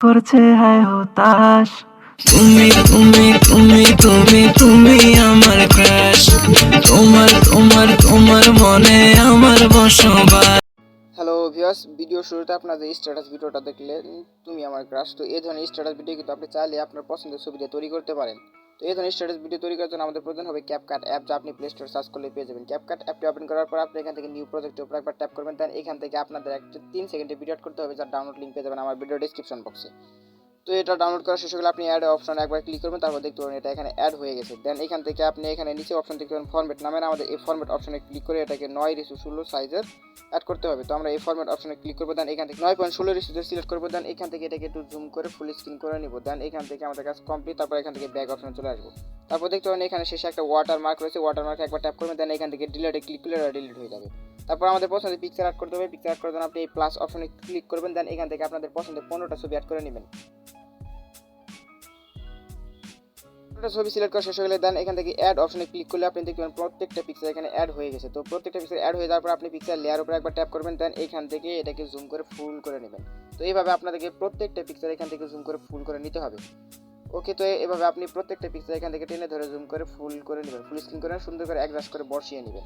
করছে হায় হতাশ। তুমি তুমি তুমি তুমি তুমি আমার ক্রাশ, তোমার তোমার তোমার মনে আমার বসবাস। হ্যালো ভিউয়ার্স, ভিডিও শুরুতে আপনার যে স্ট্যাটাস ভিডিওটা দেখলেন তুমি আমার ক্রাশ, তো এই ধরনের স্ট্যাটাস ভিডিও কিন্তু আপনি চাইলে আপনার পছন্দের ছবি দিয়ে তৈরি করতে পারেন। তো এই ধরনের স্ট্যাটাস ভিডিও তৈরি করার জন্য আমাদের প্রয়োজন হবে CapCut অ্যাপ, যা আপনি প্লে স্টোর সার্চ করলে পেয়ে যাবেন। CapCut অ্যাপটি ওপেন করার পর আপনি এখান থেকে নিউ প্রজেক্টের উপর একবার ট্যাপ করবেন, দেন এখান থেকে আপনাদের একটা 3 সেকেন্ডে ভিডিও অ্যাড করতে হবে, যার ডাউনলোড লিঙ্ক পেয়ে যাবেন আমার ভিডিও ডেসক্রিপশন বক্সে। তো এটা ডাউনলোড করা শেষ হলে আপনি অ্যাড অপশন একবার ক্লিক করবেন, তারপর দেখতে পাবেন এটা এখানে অ্যাড হয়ে গেছে। দেন এখান থেকে আপনি এখানে নিচে অপশন দেখতে পাবেন ফরম্যাট নামের, আমাদের এই ফরম্যাট অপশনে ক্লিক করে এটাকে 9:16 সাইজের অ্যাড করতে হবে। তো আমরা এই ফরম্যাট অপশনে ক্লিক করবো, দেন এখান থেকে 9.16 সিলেক্ট করবো, দেন এখান থেকে এটাকে একটু জুম করে ফুল স্ক্রিন করে নিব। দেন এখান থেকে আমাদের কাজ কমপ্লিট। তারপর এখান থেকে ব্যাক অপশনে চলে আসবো। তারপর দেখতে পাবেন এখানে শেষে একটা ওয়াটারমার্ক রয়েছে, ওয়াটারমার্কে একবার ট্যাপ করবেন, দেন এখান থেকে ডিলিটে ক্লিক করলে এটা ডিলিট হয়ে যাবে। তারপর আমাদের পছন্দের পিকচার অ্যাড করতে হবে। পিকচার অ্যাড করার জন্য আপনি এই প্লাস অপশনে ক্লিক করবেন, দেন এখান থেকে আপনাদের পছন্দের 15টা ছবি অ্যাড করে নেবেন। ছবি সিলেক্ট করা শেষ হয়ে গেলে দেন এখান থেকে অ্যাড অপশনে ক্লিক করলে আপনি দেখবেন প্রত্যেকটা পিকচার এখানে অ্যাড হয়ে গেছে। তো প্রত্যেকটা পিকচার অ্যাড হয়ে যাওয়ার পর আপনি পিকচার লেয়ার উপরে একবার ট্যাপ করবেন, দেন এখান থেকে এটাকে জুম করে ফুল করে নেবেন। তো এইভাবে আপনাদেরকে প্রত্যেকটা পিকচার এখান থেকে জুম করে ফুল করে নিতে হবে। ওকে, তো এভাবে আপনি প্রত্যেকটা পিকচার এখান থেকে টেনে ধরে জুম করে ফুল করে নেবেন, ফুল স্ক্রিন করে সুন্দর করে অ্যাডজাস্ট করে বসিয়ে নেবেন।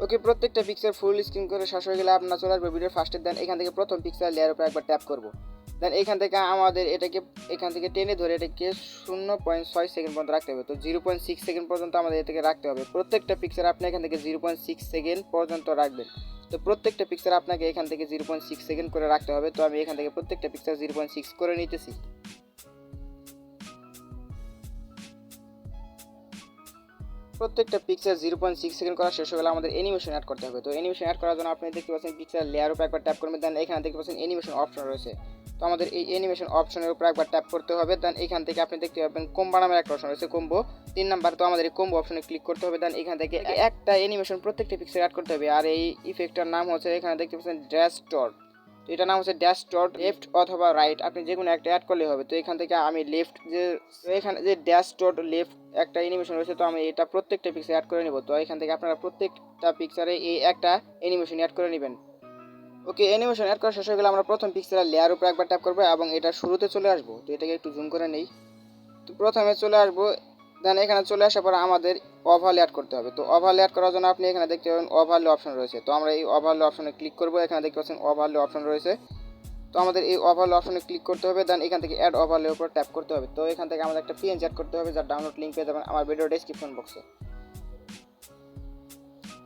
ওকে, প্রত্যেকটা পিকচার ফুল স্ক্রিন করে শেষ হয়ে গেলে আপনার চলে আসবে ভিডিওর ফার্স্টে, দেন এখান থেকে প্রথম পিকচার লেয়ার উপরে একবার ট্যাপ করবো। দেন এখান থেকে আমাদের এটাকে এখান থেকে টেনে ধরে এটাকে 0.6 সেকেন্ড পর্যন্ত রাখতে হবে। তো 0.6 সেকেন্ড পর্যন্ত আমাদের এটাকে রাখতে হবে। প্রত্যেকটা পিকচার আপনি এখান থেকে 0.6 সেকেন্ড পর্যন্ত রাখবেন। তো প্রত্যেকটা পিকচার আপনাকে এখান থেকে 0.6 সেকেন্ড করে রাখতে হবে। তো আমি এখান থেকে প্রত্যেকটা পিকচার 0.6 করে নিতেছি। প্রত্যেকটা পিকচার 0.6 সেকেন্ড করা শেষ হয়ে গেলে আমাদের অ্যানিমেশন অ্যাড করতে হবে। তো অ্যানিমেশন অ্যাড করার জন্য আপনি দেখতে পাচ্ছেন পিকচার লেয়ার উপর একবার ট্যাপ করবেন, দেন এখানে দেখতে পাচ্ছেন অ্যানিমেশন অপশন রয়েছে। তো আমাদের এই অ্যানিমেশন অপশনের উপর একবার ট্যাপ করতে হবে, দেন এখান থেকে আপনি দেখতে পাবেন কম্বো নামের একটা অপশন রয়েছে, কম্বো 3 নাম্বার। তো আমাদের এই কম্বো অপশনে ক্লিক করতে হবে, দেন এখান থেকে একটা অ্যানিমেশন প্রত্যেকটা পিকচার অ্যাড করতে হবে। আর এই ইফেক্টটার নাম হচ্ছে এখানে দেখতে পাচ্ছেন ড্যাশ ডট। তো এটার নাম হচ্ছে ড্যাশ ডট লেফট অথবা রাইট, আপনি যে কোনো একটা অ্যাড করলে হবে। তো এখান থেকে আমি লেফট এখানে যে ড্যাশ ডট লেফট একটা অ্যানিমেশন রয়েছে, তো আমি এটা প্রত্যেকটা পিকচার অ্যাড করে নেব। তো এখান থেকে আপনারা প্রত্যেকটা পিকচারে এই একটা অ্যানিমেশন অ্যাড করে নেবেন। ওকে, অ্যানিমেশন অ্যাড করা শেষ হয়ে গেলে আমরা প্রথম পিকচারের লেয়ার উপর একবার ট্যাপ করবো এবং এটা শুরুতে চলে আসবো। তো এটাকে একটু জুম করে নেই। তো প্রথমে চলে আসবো, দেন এখানে চলে আসার পর আমাদের ওভারলে অ্যাড করতে হবে। তো ওভারলে অ্যাড করার জন্য আপনি এখানে দেখতে পাবেন ওভারলে অপশন রয়েছে। তো আমরা এই ওভারলে অপশনে ক্লিক করবো, এখানে দেখতে পাচ্ছেন ওভারলে অপশন রয়েছে। তো আমাদের এই ওভারলে অপশনে ক্লিক করতে হবে, দেন এখান থেকে অ্যাড ওভারলে উপর ট্যাপ করতে হবে। তো এখান থেকে আমাদের একটা পিএনজি অ্যাড করতে হবে, যার ডাউনলোড লিঙ্ক পেয়ে যাবেন আমার ভিডিও ডেসক্রিপশন বক্সে।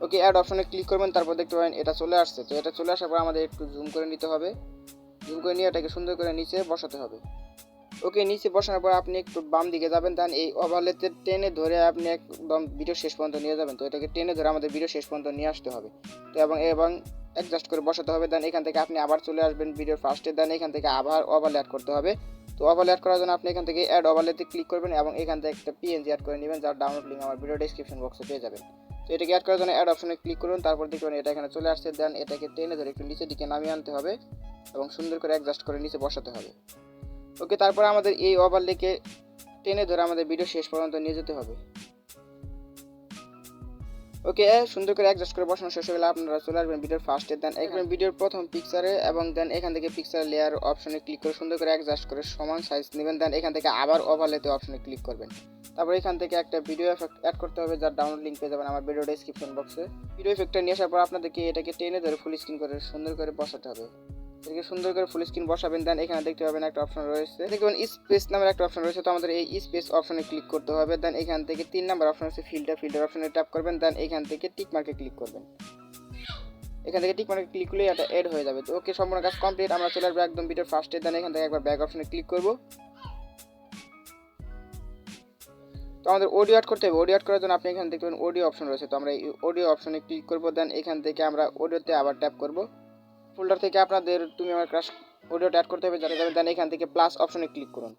ওকে, অ্যাড অপশনে ক্লিক করবেন, তারপর দেখতে পাবেন এটা চলে আসছে। তো এটা চলে আসার পর আমাদের একটু জুম করে নিতে হবে। জুম করে নিয়ে এটাকে সুন্দর করে নিচে বসাতে হবে। ওকে, নিচে বসানোর পর আপনি একটু বাম দিকে যাবেন, দেন এই ওভারলেতে টেনে ধরে আপনি একদম ভিডিও শেষ পর্যন্ত নিয়ে যাবেন। তো এটাকে টেনে ধরে আমাদের ভিডিও শেষ পর্যন্ত নিয়ে আসতে হবে। তো এবং অ্যাডজাস্ট করে বসাতে হবে। দেন এখান থেকে আপনি আবার চলে আসবেন ভিডিওর ফার্স্টে, দেন এখান থেকে আবার ওভারলে অ্যাড করতে হবে। তো ওভারলে অ্যাড করার জন্য আপনি এখান থেকে অ্যাড ওভারলেতে ক্লিক করবেন এবং এখান থেকে একটা পিএনজি অ্যাড করে নেবেন, যার ডাউনলোড লিঙ্ক আমার ভিডিও ডেসক্রিপশন বক্সে পেয়ে যাবেন। তো এটাকে অ্যাড করার জন্য অ্যাড অপশনে ক্লিক করুন, তারপর দেখবেন এটা এখানে চলে আসছে। দেন এটাকে টেনে ধরে একটু নিচের দিকে নামিয়ে আনতে হবে এবং সুন্দর করে অ্যাডজাস্ট করে নিচে বসাতে হবে। ওকে, তারপর আমাদের এই ওভারলেকে টেনে ধরে আমাদের ভিডিও শেষ পর্যন্ত নিয়ে যেতে হবে। ওকে, সুন্দর করে অ্যাডজাস্ট করে বসানো শেষ হয়ে গেলে আপনারা চলে আসবেন ভিডিওর ফার্স্টে, দেন এখানে ভিডিওর প্রথম পিকচারে এবং দেন এখান থেকে পিকচার লেয়ার অপশনে ক্লিক করে সুন্দর করে অ্যাডজাস্ট করে সমান সাইজ নেবেন। দেন এখান থেকে আবার ওভারলেতে অপশনে ক্লিক করবেন। তারপর এখান থেকে একটা ভিডিও এফেক্ট অ্যাড করতে হবে, যার ডাউনলোড লিঙ্ক পেয়ে যাবেন আমার ভিডিও ডেসক্রিপশন বক্সে। ভিডিও এফেক্টটা নিয়ে আসার পর আপনাদেরকে এটাকে টেনে ধরে ফুল স্ক্রিন করে সুন্দর করে বসাতে হবে। এটাকে সুন্দর করে ফুল স্ক্রিন বসাবেন, দেন এখানে দেখতে পাবেন একটা অপশন রয়েছে, দেখবেন স্পেস নামের একটা অপশন রয়েছে। তো আমাদের এই স্পেস অপশনে ক্লিক করতে হবে। দেন এখান থেকে 3 নাম্বার অপশন আছে ফিল্টার অপশনে ট্যাপ করবেন, দেন এখান থেকে টিক মার্কে ক্লিক করবেন। এখান থেকে টিক মার্কে ক্লিক করলে এটা এড হয়ে যাবে। তো ওকে, সম্পূর্ণ কাজ কমপ্লিট। আমরা চলে আসবো একদম ভিডিওর ফার্স্টে, দেন এখান থেকে একবার ব্যাক অপশনে ক্লিক করব। তো আমাদের অডিও অ্যাড করতে হবে। অডিও অ্যাড করার জন্য আপনি এখানে দেখবেন অডিও অপশন রয়েছে। তো আমরা এই অডিও অপশনে ক্লিক করব, দেন এখান থেকে আমরা অডিওতে আবার ট্যাপ করব। ফোল্ডার থেকে আপনাদের তুমি আমার ক্রাশ অডিওটা অ্যাড করতে হবে, যাতে যাবেন। দেন এখান থেকে প্লাস অপশনে ক্লিক করুন।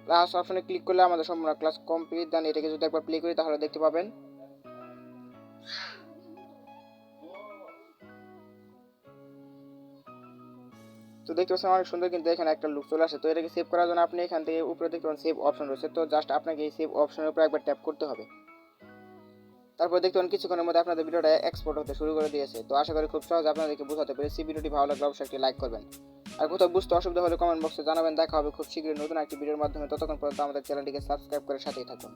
প্লাস অপশনে ক্লিক করলে আমাদের সম্পূর্ণ ক্লাস কমপ্লিট। দেন এটাকে যদি একবার প্লে করি তাহলে দেখতে পাবেন। তো দেখতে পাচ্ছেন অনেক সুন্দর কিন্তু এখানে একটা লুক চলে আসে। তো এটাকে সেভ করার জন্য আপনি এখান থেকে উপরে দেখতে পাবেন সেভ অপশন রয়েছে। তো জাস্ট আপনাকে এই সেভ অপশনের উপর একবার ট্যাপ করতে হবে। তারপর দেখতে পাবেন কিছুক্ষণের মধ্যে আপনাদের ভিডিওটা এক্সপোর্ট হতে শুরু করে দিয়েছে। তো আশা করি খুব সহজ আপনাদেরকে বোঝাতে পেরেছি। ভিডিওটি ভালো লাগলে অবশ্যই একটি লাইক করবেন। আর কোথাও বুঝতে অসুবিধা হলে কমেন্ট বক্সে জানাবেন। দেখা হবে খুব শীঘ্রই নতুন একটি ভিডিওর মাধ্যমে। ততক্ষণ পর্যন্ত আমাদের চ্যানেলটিকে সাবস্ক্রাইব করে সাথেই থাকুন।